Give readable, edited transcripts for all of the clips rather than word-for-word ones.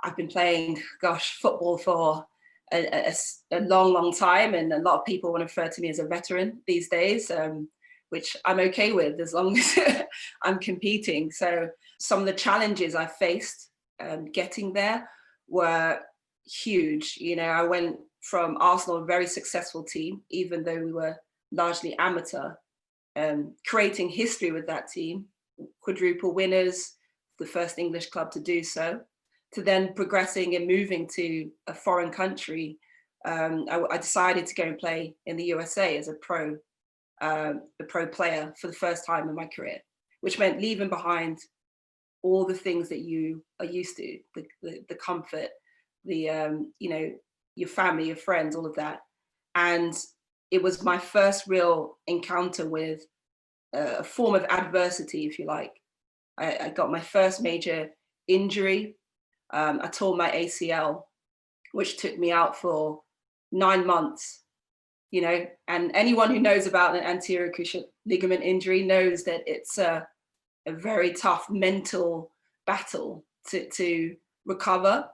I've been playing, football for a long, long time. And a lot of people want to refer to me as a veteran these days, which I'm okay with as long as I'm competing. So some of the challenges I faced getting there were huge. I went from Arsenal, a very successful team, even though we were largely amateur, creating history with that team, quadruple winners, the first English club to do so, to then progressing and moving to a foreign country. I decided to go and play in the USA as a pro player for the first time in my career, which meant leaving behind all the things that you are used to, the comfort, your family, your friends, all of that. And it was my first real encounter with a form of adversity, if you like. I got my first major injury. I tore my ACL, which took me out for 9 months, and anyone who knows about an anterior cruciate ligament injury knows that it's a very tough mental battle to recover.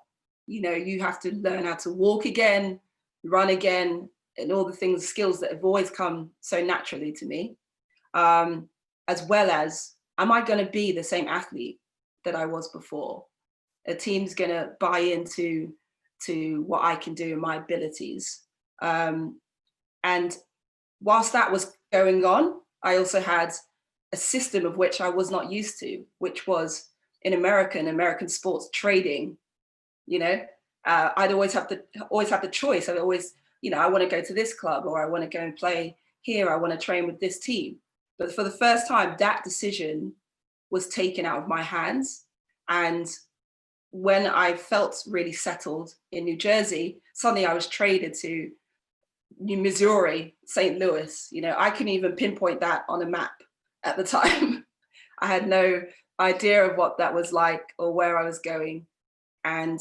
You have to learn how to walk again, run again, and all the skills that have always come so naturally to me, as well as, am I going to be the same athlete that I was before? A team's going to buy into what I can do and my abilities. And whilst that was going on, I also had a system of which I was not used to, which was in American sports trading. I'd always have the choice. I'd always, I want to go to this club, or I want to go and play here. I want to train with this team. But for the first time, that decision was taken out of my hands. And when I felt really settled in New Jersey, suddenly I was traded to Missouri, St. Louis. I couldn't even pinpoint that on a map at the time. I had no idea of what that was like or where I was going. And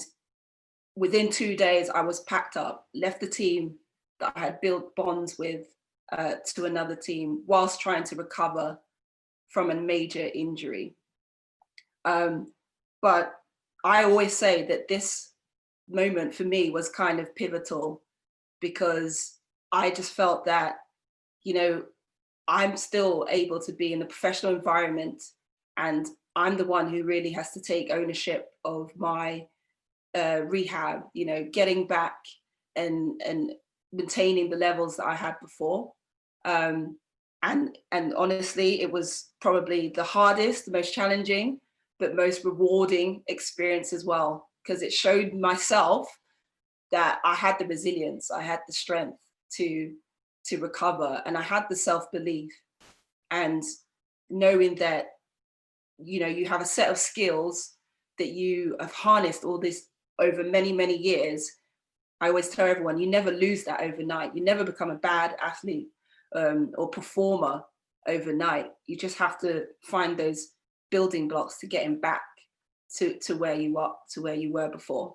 within 2 days, I was packed up, left the team that I had built bonds with to another team whilst trying to recover from a major injury. But I always say that this moment for me was kind of pivotal, because I just felt that, I'm still able to be in the professional environment, and I'm the one who really has to take ownership of my rehab, getting back and maintaining the levels that I had before. And honestly, it was probably the hardest, the most challenging, but most rewarding experience as well, because it showed myself that I had the resilience, I had the strength to recover, and I had the self-belief, and knowing that, you have a set of skills that you have harnessed all this over many, many years. I always tell everyone, you never lose that overnight. You never become a bad athlete or performer overnight. You just have to find those building blocks to getting back to where you are, to where you were before.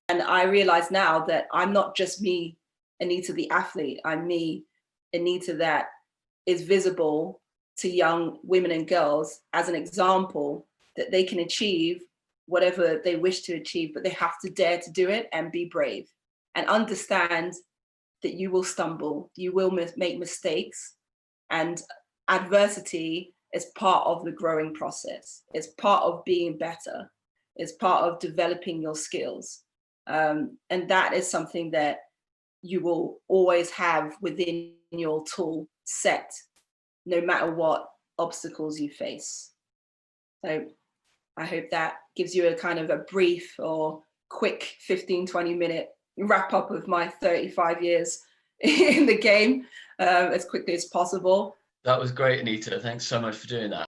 And I realize now that I'm not just me, Anita the athlete. I'm me, Anita, that is visible to young women and girls as an example that they can achieve whatever they wish to achieve, but they have to dare to do it and be brave and understand that you will stumble, you will make mistakes, and adversity is part of the growing process. It's part of being better. It's part of developing your skills. And that is something that you will always have within your tool set, no matter what obstacles you face. So I hope that gives you a kind of a brief or quick 15-20 minute wrap up of my 35 years in the game as quickly as possible. That was great, Anita. Thanks so much for doing that.